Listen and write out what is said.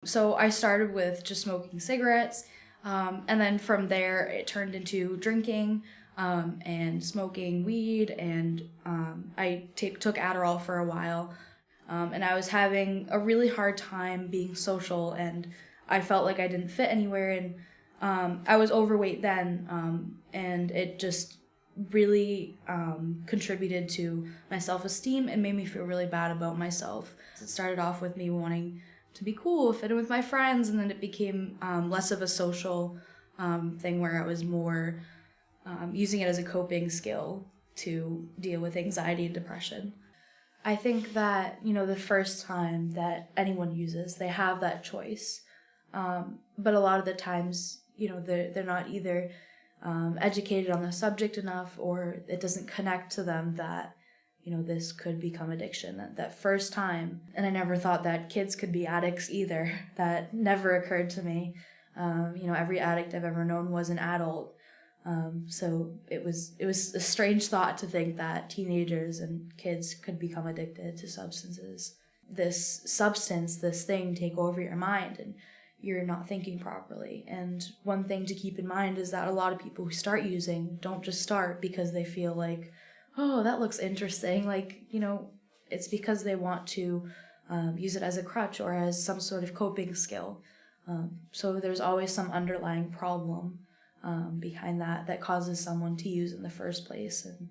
So I started with just smoking cigarettes, and then from there it turned into drinking and smoking weed, and took Adderall for a while, and I was having a really hard time being social, and I felt like I didn't fit anywhere, and I was overweight then, and it just really contributed to my self-esteem and made me feel really bad about myself. It started off with me wanting to be cool, fit in with my friends, and then it became less of a social thing where I was more using it as a coping skill to deal with anxiety and depression. I think that, the first time that anyone uses, they have that choice. But a lot of the times, they're not either educated on the subject enough, or it doesn't connect to them that, this could become addiction. That first time, and I never thought that kids could be addicts either. That never occurred to me. Every addict I've ever known was an adult. So it was a strange thought to think that teenagers and kids could become addicted to substances. This thing take over your mind, and you're not thinking properly. And one thing to keep in mind is that a lot of people who start using don't just start because they feel like, oh, that looks interesting. It's because they want to use it as a crutch or as some sort of coping skill. So there's always some underlying problem behind that causes someone to use in the first place. And